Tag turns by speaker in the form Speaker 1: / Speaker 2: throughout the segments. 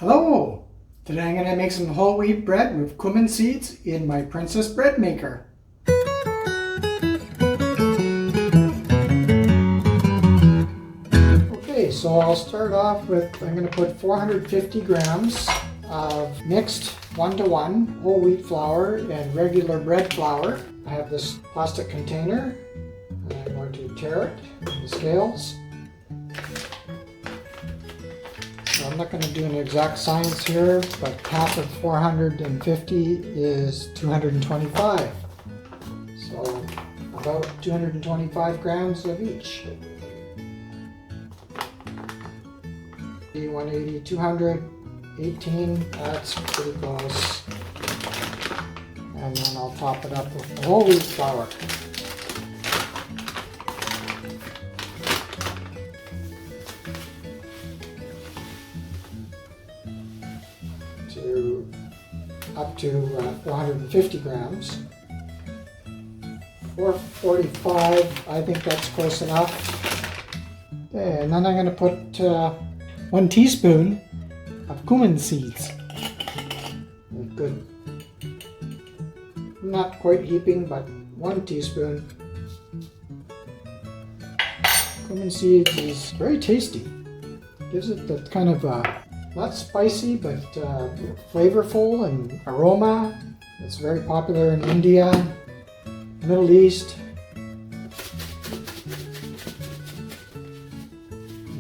Speaker 1: Hello! Today I'm going to make some whole wheat bread with cumin seeds in my Princess Bread Maker. Okay, so I'll start off with, I'm going to put 450 grams of mixed 1-to-1 whole wheat flour and regular bread flour. I have this plastic container and I'm going to tare it with the scales. I'm not going to do an exact science here, but half of 450 is 225. So about 225 grams of each. 180, 218, that's pretty close. And then I'll top it up with the whole wheat flour. Up to 450 grams. 445, I think that's close enough. Okay, and then I'm going to put 1 teaspoon of cumin seeds. Good. Not quite heaping, but 1 teaspoon. Cumin seeds is very tasty. Gives it that kind of not spicy, but flavorful and aroma. It's very popular in India, Middle East.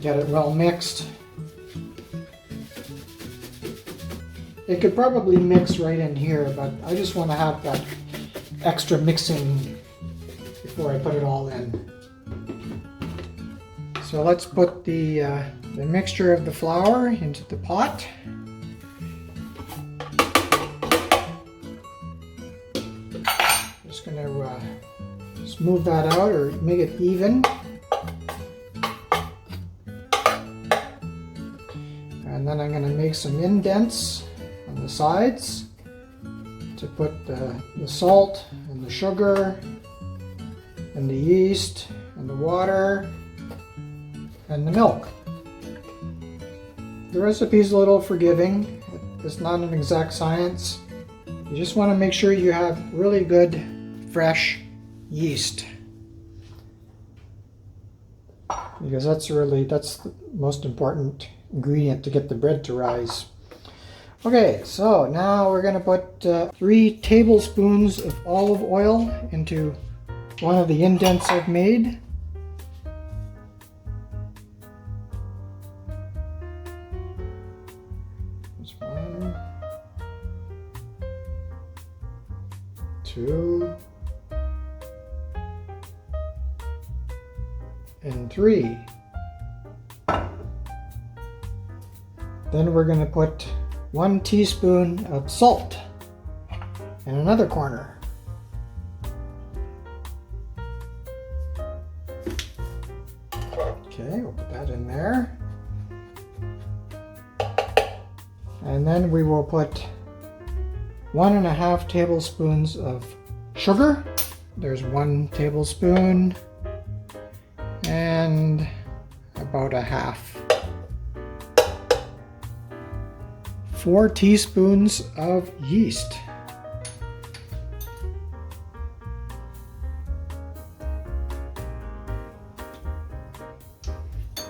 Speaker 1: Get it well mixed. It could probably mix right in here, but I just want to have that extra mixing before I put it all in. So let's put the mixture of the flour into the pot. Just going to smooth that out or make it even. And then I'm going to make some indents on the sides to put the salt and the sugar and the yeast and the water and the milk. The recipe is a little forgiving. It's not an exact science. You just want to make sure you have really good, fresh yeast. Because that's the most important ingredient to get the bread to rise. Okay, so now we're going to put 3 tablespoons of olive oil into one of the indents I've made. There's 1, 2, and 3. Then we're going to put 1 teaspoon of salt in another corner. Okay, we'll put that in there. And then we will put 1.5 tablespoons of sugar. There's 1 tablespoon and about 1/2. 4 teaspoons of yeast.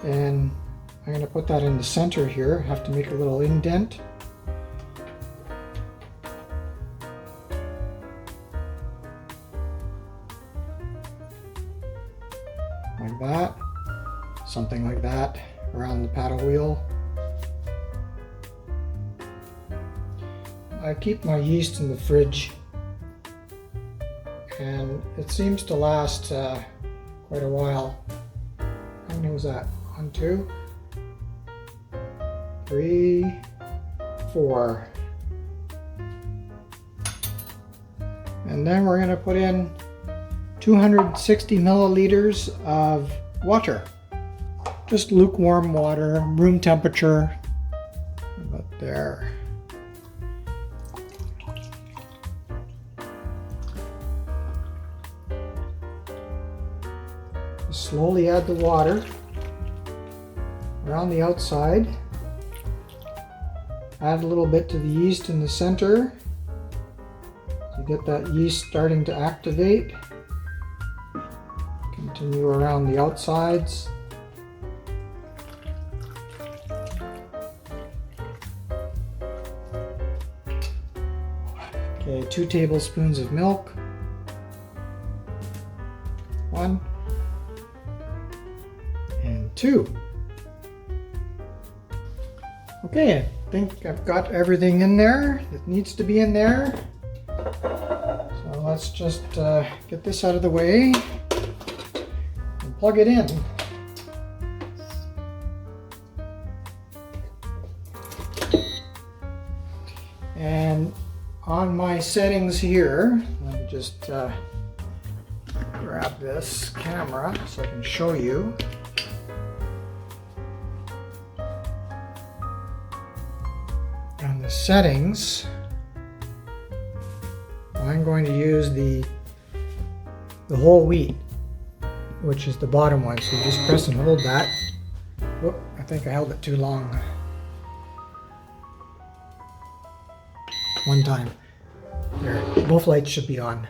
Speaker 1: And I'm going to put that in the center here. I have to make a little indent. Like that. Something like that around the paddle wheel. I keep my yeast in the fridge and it seems to last quite a while. How many was that? 1, 2, 3, 4. And then we're going to put in 260 milliliters of water. Just lukewarm water, room temperature. About there. Slowly add the water around the outside. Add a little bit to the yeast in the center to get that yeast starting to activate. Continue around the outsides. Okay, 2 tablespoons of milk. 1 and 2. Okay, I think I've got everything in there that needs to be in there. So let's just get this out of the way and plug it in. And on my settings here, let me just grab this camera so I can show you. On the settings, I'm going to use the whole wheat, which is the bottom one. So you just press and hold that. Whoop, I think I held it too long. One time. There, both lights should be on.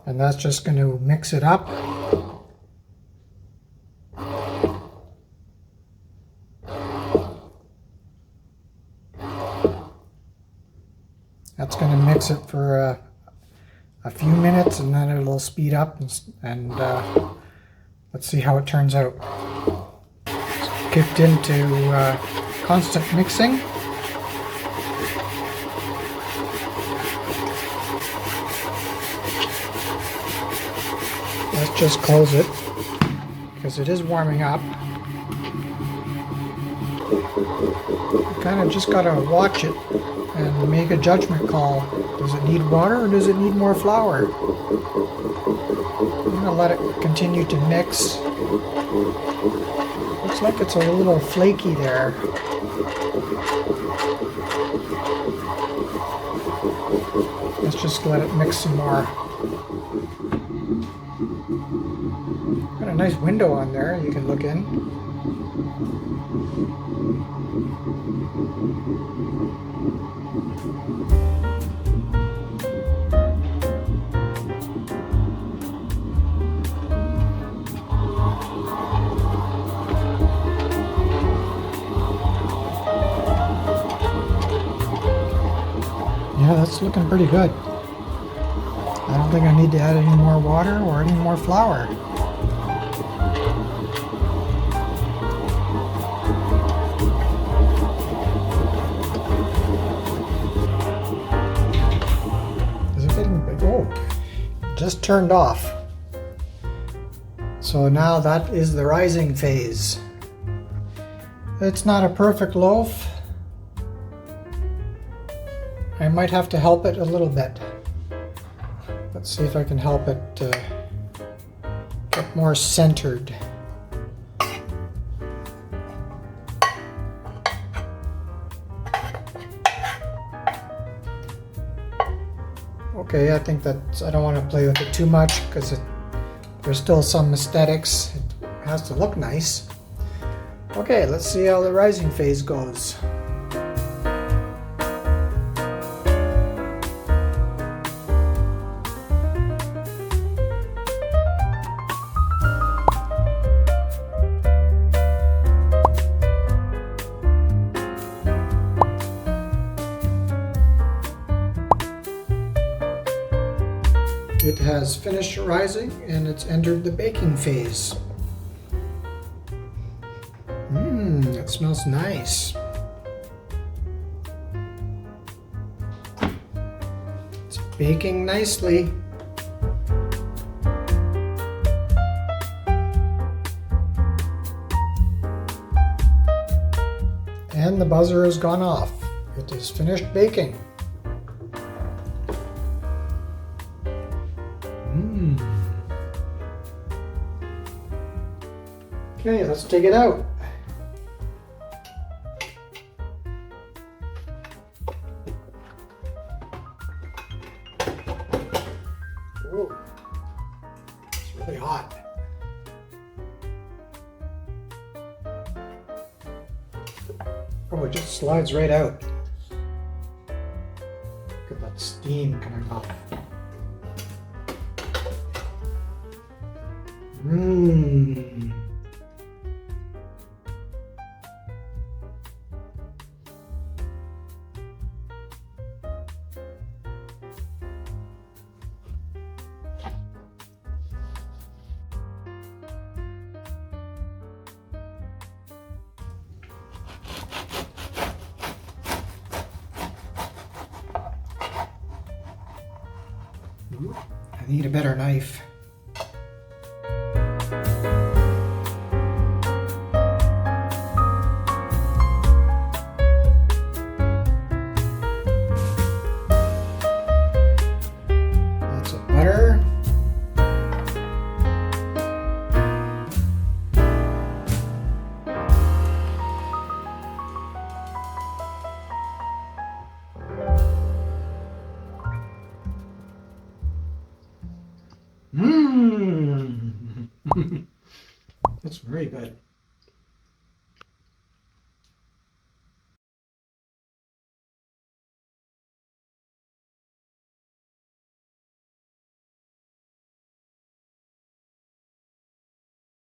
Speaker 1: And that's just going to mix it up. That's going to mix it for a few minutes, and then it'll speed up, and let's see how it turns out. It's kicked into constant mixing. Let's just close it because it is warming up. You kind of just gotta watch it and make a judgment call. Does it need water or does it need more flour? I'm gonna let it continue to mix. Looks like it's a little flaky there. Let's just let it mix some more. Got a nice window on there you can look in. Yeah, that's looking pretty good. I don't think I need to add any more water or any more flour. Is it getting big? Oh, just turned off. So now that is the rising phase. It's not a perfect loaf. I might have to help it a little bit. Let's see if I can help it get more centered. Okay, I think that's, I don't want to play with it too much because there's still some aesthetics. It has to look nice. Okay, let's see how the rising phase goes. It has finished rising and it's entered the baking phase. It smells nice. It's baking nicely. And the buzzer has gone off. It is finished baking. Okay, let's take it out. Ooh, it's really hot. Oh, it just slides right out. Look at that steam coming off. Mmm. I need a better knife. Lots of butter. Mmm. That's very good.